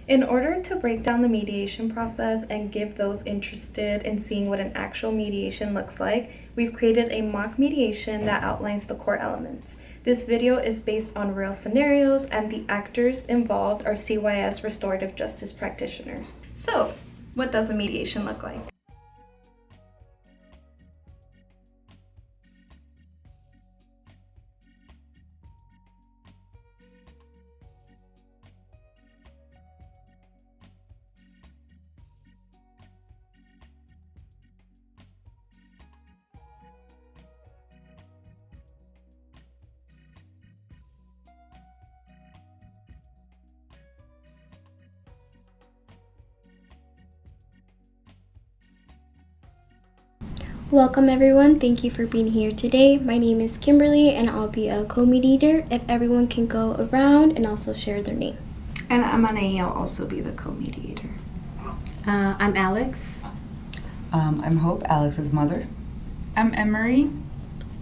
In order to break down the mediation process and give those interested in seeing what an actual mediation looks like, we've created a mock mediation that outlines the core elements. This video is based on real scenarios, and the actors involved are CYS restorative justice practitioners. So, what does a mediation look like? Welcome everyone, thank you for being here today. My name is Kimberly and I'll be a co-mediator. If everyone can go around and also share their name. And I'm Anae, I'll also be the co-mediator. I'm Alex. I'm Hope, Alex's mother. I'm Emery.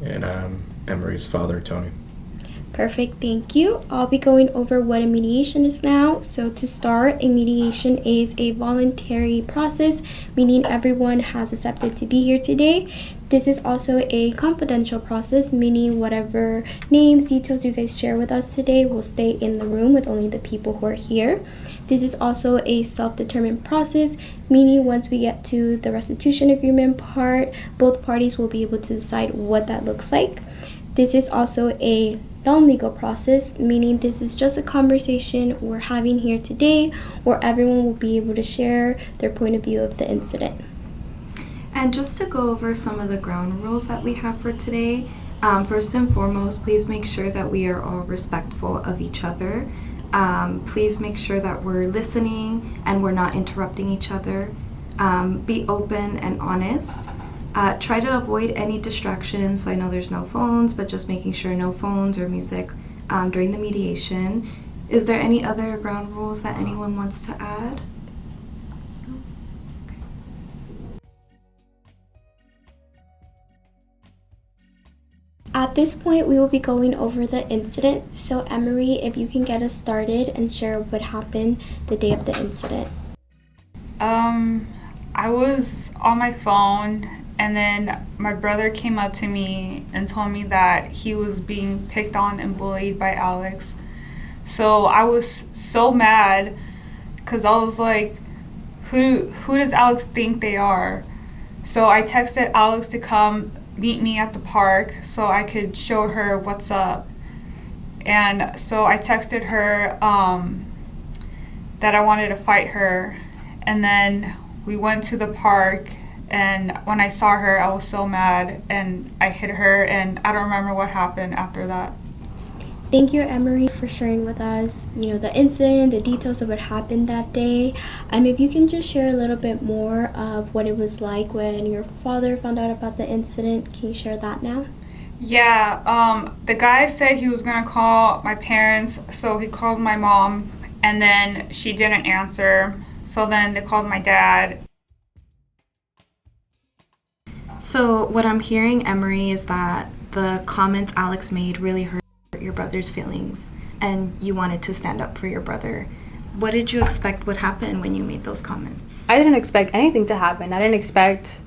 And I'm Emery's father, Tony. Perfect, thank you. I'll be going over what a mediation is now. So to start, a mediation is a voluntary process, meaning everyone has accepted to be here today. This is also a confidential process, meaning whatever names, details you guys share with us today will stay in the room with only the people who are here. This is also a self-determined process, meaning once we get to the restitution agreement part, both parties will be able to decide what that looks like. This is also a non-legal process, meaning this is just a conversation we're having here today where everyone will be able to share their point of view of the incident. And just to go over some of the ground rules that we have for today, first and foremost, please make sure that we are all respectful of each other. Please make sure that we're listening and we're not interrupting each other. Be open and honest. Try to avoid any distractions. So I know there's no phones, but just making sure no phones or music during the mediation. Is there any other ground rules that anyone wants to add? No? Okay. At this point, we will be going over the incident. So Emery, if you can get us started and share what happened the day of the incident. I was on my phone, and then my brother came up to me and told me that he was being picked on and bullied by Alex. So I was so mad because I was like, who does Alex think they are? So I texted Alex to come meet me at the park so I could show her what's up. And so I texted her that I wanted to fight her. And then we went to the park, and when I saw her, I was so mad, and I hit her, and I don't remember what happened after that. Thank you, Emery, for sharing with us, the incident, the details of what happened that day. If you can just share a little bit more of what it was like when your father found out about the incident. Can you share that now? Yeah, the guy said he was gonna call my parents, so he called my mom, and then she didn't answer. So then they called my dad. So what I'm hearing, Emery, is that the comments Alex made really hurt your brother's feelings, and you wanted to stand up for your brother. What did you expect would happen when you made those comments? I didn't expect anything to happen. I didn't expect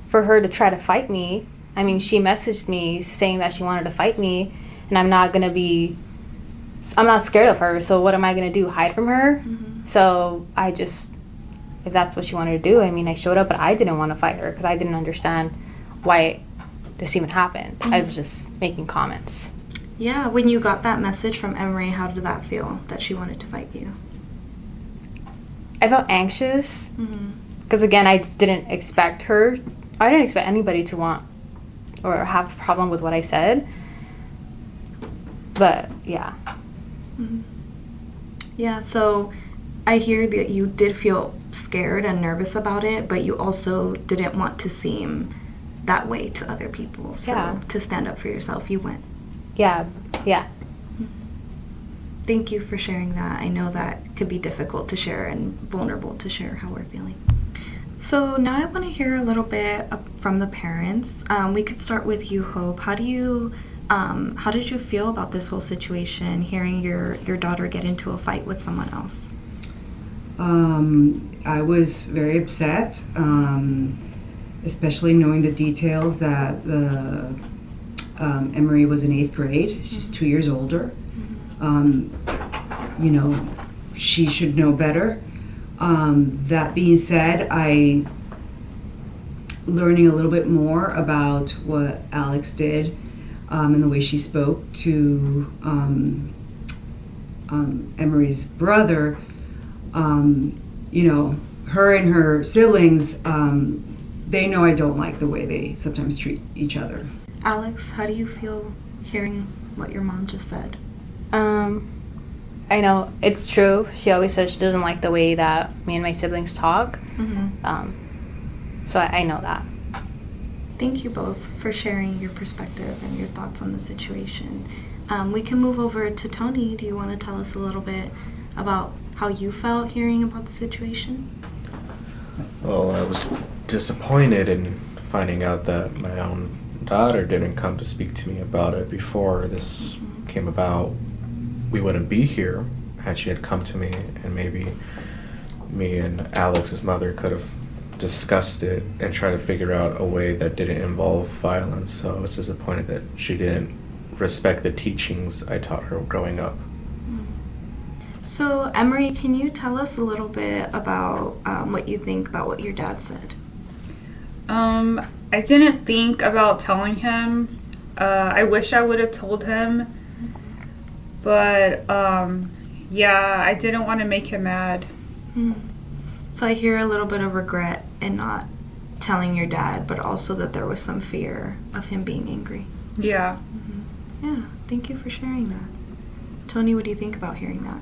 for her to try to fight me. I mean, she messaged me saying that she wanted to fight me, and I'm not scared of her, so what am I going to do, hide from her? Mm-hmm. So if that's what she wanted to do, I showed up, but I didn't want to fight her because I didn't understand why this even happened. Mm-hmm. I was just making comments. Yeah, when you got that message from Emery, how did that feel, that she wanted to fight you? I felt anxious because, again, I didn't expect anybody to want or have a problem with what I said. But, yeah. Mm-hmm. Yeah, so I hear that you did feel scared and nervous about it, but you also didn't want to seem that way to other people. So to stand up for yourself, you went. Yeah. Thank you for sharing that. I know that could be difficult to share and vulnerable to share how we're feeling. So now I want to hear a little bit from the parents. We could start with you, Hope. How did you feel about this whole situation, hearing your daughter get into a fight with someone else? I was very upset, especially knowing the details that Emery was in 8th grade. She's 2 years older. You know, she should know better. That being said, learning a little bit more about what Alex did and the way she spoke to Emery's brother, you know, her and her siblings, they know I don't like the way they sometimes treat each other. Alex, how do you feel hearing what your mom just said? I know it's true. She always says she doesn't like the way that me and my siblings talk. So I know that. Thank you both for sharing your perspective and your thoughts on the situation. We can move over to Tony. Do you want to tell us a little bit about how you felt hearing about the situation? Well, I was disappointed in finding out that my own daughter didn't come to speak to me about it before this came about. We wouldn't be here had she had come to me, and maybe me and Alex's mother could have discussed it and tried to figure out a way that didn't involve violence. So I was disappointed that she didn't respect the teachings I taught her growing up. So, Emery, can you tell us a little bit about what you think about what your dad said? I didn't think about telling him. I wish I would have told him. But, yeah, I didn't want to make him mad. So I hear a little bit of regret in not telling your dad, but also that there was some fear of him being angry. Yeah. Yeah, thank you for sharing that. Tony, what do you think about hearing that?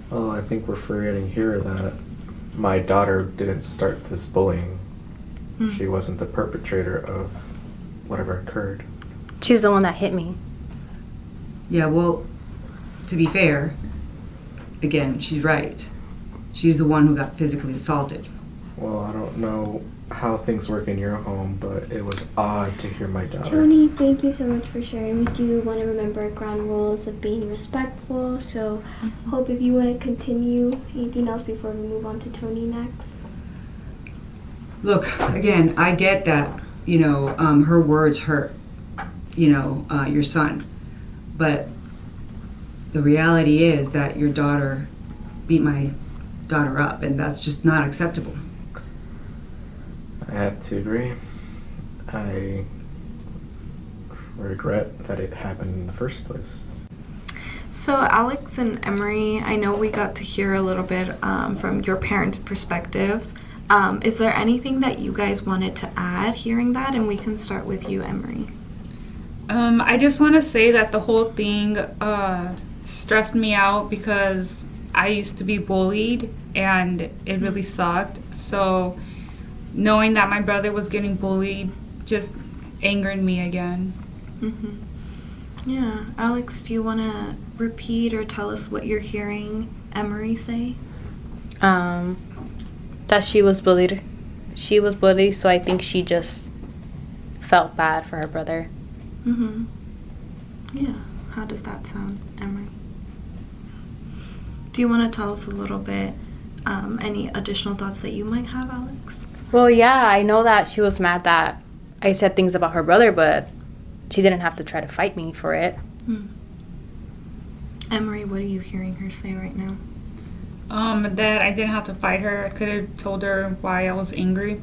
Well, I think we're forgetting here that my daughter didn't start this bullying. She wasn't the perpetrator of whatever occurred. She's the one that hit me. Yeah, well, to be fair, again, she's right. She's the one who got physically assaulted. Well, I don't know how things work in your home, but it was odd to hear my daughter. Tony, thank you so much for sharing. We do want to remember ground rules of being respectful, so hope if you want to continue, anything else before we move on to Tony next? Look, again, I get that, you know, her words hurt, you know, your son. But the reality is that your daughter beat my daughter up, and that's just not acceptable. I have to agree. I regret that it happened in the first place. So Alex and Emery, I know we got to hear a little bit from your parents' perspectives. Is there anything that you guys wanted to add hearing that? And we can start with you, Emery. I just want to say that the whole thing stressed me out because I used to be bullied and it really sucked. So knowing that my brother was getting bullied just angered me again. Yeah. Alex, do you want to repeat or tell us what you're hearing Emery say? That she was bullied. She was bullied, so I think she just felt bad for her brother. Yeah. How does that sound, Emery? Do you want to tell us a little bit, any additional thoughts that you might have, Alex? Well, yeah, I know that she was mad that I said things about her brother, but she didn't have to try to fight me for it. Emery, what are you hearing her say right now? That I didn't have to fight her. I could have told her why I was angry.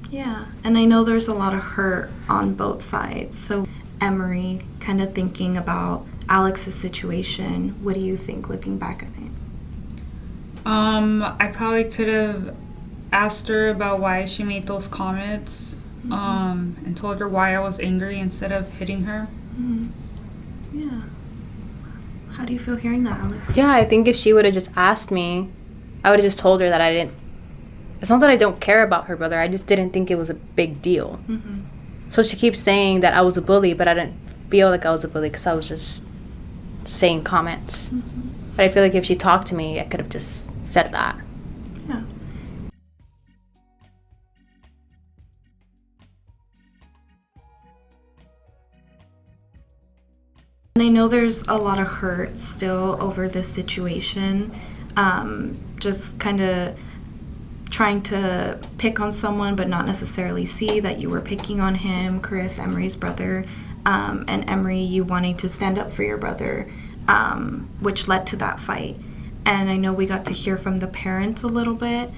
Yeah, and I know there's a lot of hurt on both sides. So, Emery, kind of thinking about Alex's situation, what do you think looking back at it? I probably could have asked her about why she made those comments, and told her why I was angry instead of hitting her. Yeah. How do you feel hearing that, Alex? Yeah, I think if she would have just asked me, I would have just told her that I didn't. It's not that I don't care about her brother, I just didn't think it was a big deal. So she keeps saying that I was a bully, but I didn't feel like I was a bully because I was just saying comments. But I feel like if she talked to me, I could have just said that. Yeah. And I know there's a lot of hurt still over this situation. just kind of trying to pick on someone but not necessarily see that you were picking on him, Chris, Emery's brother, and Emery, you wanting to stand up for your brother, which led to that fight. And I know we got to hear from the parents a little bit,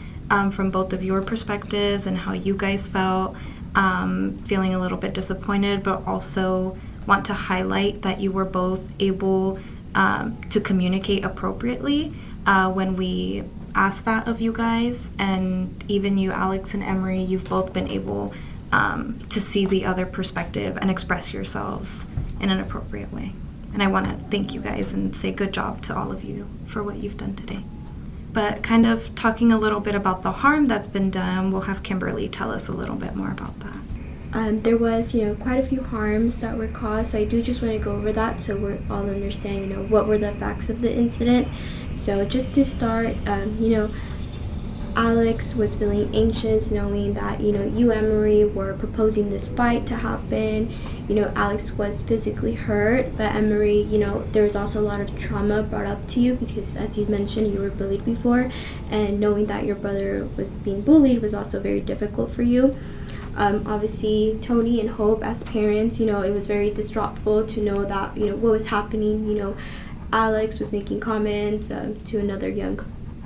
from both of your perspectives and how you guys felt, feeling a little bit disappointed, but also want to highlight that you were both able to communicate appropriately when we asked that of you guys. And even you, Alex and Emery, you've both been able to see the other perspective and express yourselves in an appropriate way. And I want to thank you guys and say good job to all of you for what you've done today. But kind of talking a little bit about the harm that's been done, we'll have Kimberly tell us a little bit more about that. There was, quite a few harms that were caused, so I do just want to go over that so we all understand, what were the facts of the incident. So just to start, Alex was feeling anxious knowing that, you, Emery, were proposing this fight to happen. Alex was physically hurt, but Emery, there was also a lot of trauma brought up to you because, as you mentioned, you were bullied before, and knowing that your brother was being bullied was also very difficult for you. Obviously, Tony and Hope, as parents, it was very distraught to know that, what was happening. Alex was making comments to another young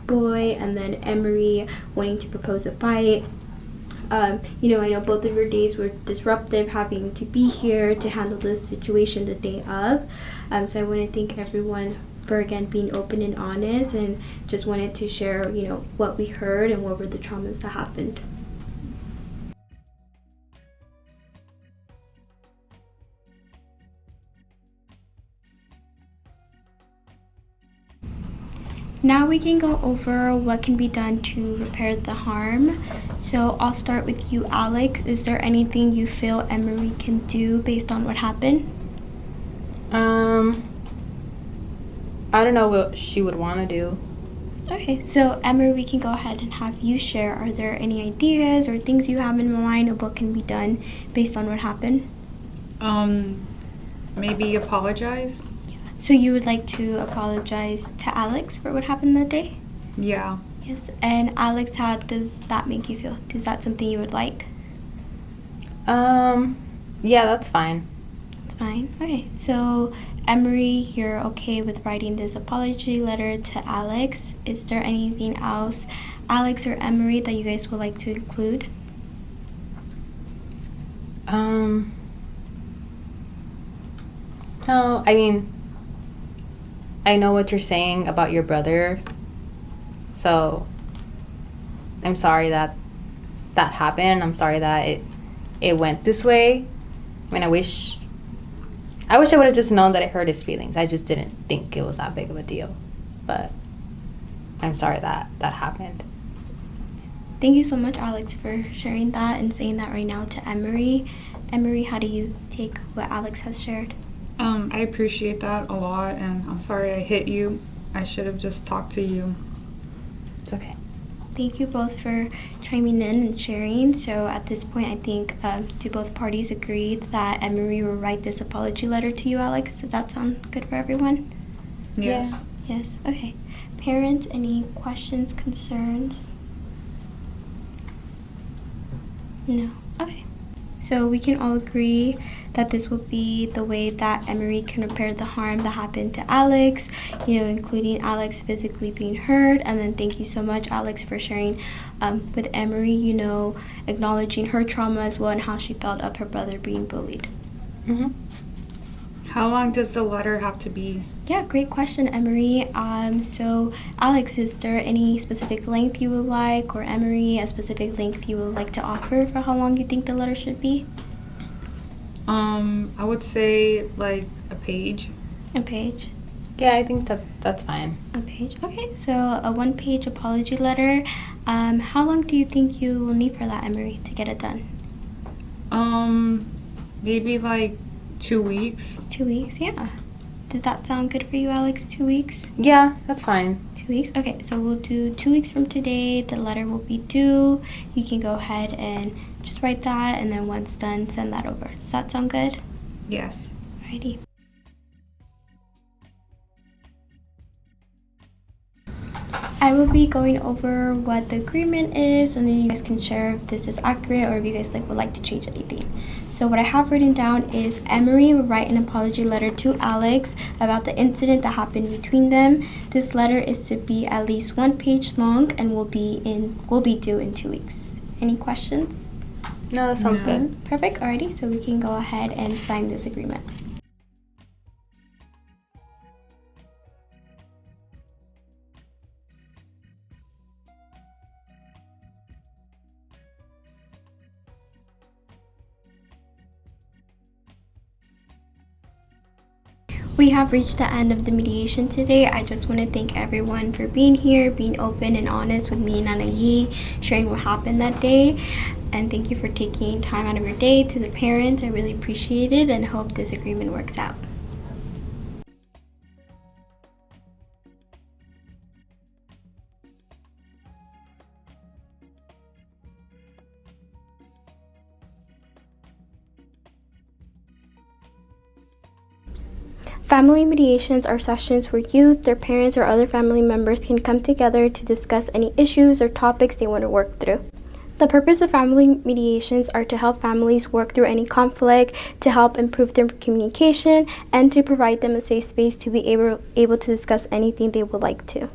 boy, and then Emery wanting to propose a fight. I know both of your days were disruptive, having to be here to handle the situation the day of. So I want to thank everyone for, again, being open and honest, and just wanted to share, what we heard and what were the traumas that happened. Now we can go over what can be done to repair the harm. So I'll start with you, Alex. Is there anything you feel Emery can do based on what happened? I don't know what she would want to do. Okay, so Emery, we can go ahead and have you share. Are there any ideas or things you have in mind of what can be done based on what happened? Maybe apologize. So you would like to apologize to Alex for what happened that day? Yeah. Yes. And Alex, how does that make you feel? Is that something you would like? Yeah, that's fine. It's fine. Okay. So Emery, you're okay with writing this apology letter to Alex. Is there anything else, Alex or Emery, that you guys would like to include? No, I know what you're saying about your brother, so I'm sorry that happened. I'm sorry that it went this way. I wish I would have just known that it hurt his feelings. I just didn't think it was that big of a deal, but I'm sorry that happened. Thank you so much, Alex, for sharing that and saying that right now to Emery. Emery, how do you take what Alex has shared? I appreciate that a lot, and I'm sorry I hit you. I should have just talked to you. It's okay. Thank you both for chiming in and sharing. So at this point, I think do both parties agree that Emery will write this apology letter to you, Alex? Does that sound good for everyone? Yes. Yeah. Yes. Okay. Parents, any questions, concerns? No. Okay. So we can all agree that this will be the way that Emery can repair the harm that happened to Alex, including Alex physically being hurt. And then thank you so much, Alex, for sharing with Emery, acknowledging her trauma as well and how she felt of her brother being bullied. Mm-hmm. How long does the letter have to be? Yeah, great question, Emery. So Alex, is there any specific length you would like, or Emery, a specific length you would like to offer for how long you think the letter should be? I would say like a page. A page. Yeah, I think that's fine. A page. Okay, so a 1-page apology letter. How long do you think you will need for that, Emery, to get it done? Maybe like 2 weeks. 2 weeks, yeah. Does that sound good for you, Alex? 2 weeks? Yeah, that's fine. 2 weeks? Okay, so we'll do 2 weeks from today. The letter will be due. You can go ahead and just write that, and then once done, send that over. Does that sound good? Yes. Alrighty. I will be going over what the agreement is, and then you guys can share if this is accurate or if you guys would like to change anything. So what I have written down is Emery will write an apology letter to Alex about the incident that happened between them. This letter is to be at least 1 page long and will be due in 2 weeks. Any questions? No, that sounds good. Perfect. Alrighty, so we can go ahead and sign this agreement. We have reached the end of the mediation today. I just want to thank everyone for being here, being open and honest with me and Anayi, sharing what happened that day. And thank you for taking time out of your day to the parents. I really appreciate it and hope this agreement works out. Family mediations are sessions where youth, their parents, or other family members can come together to discuss any issues or topics they want to work through. The purpose of family mediations are to help families work through any conflict, to help improve their communication, and to provide them a safe space to be able to discuss anything they would like to.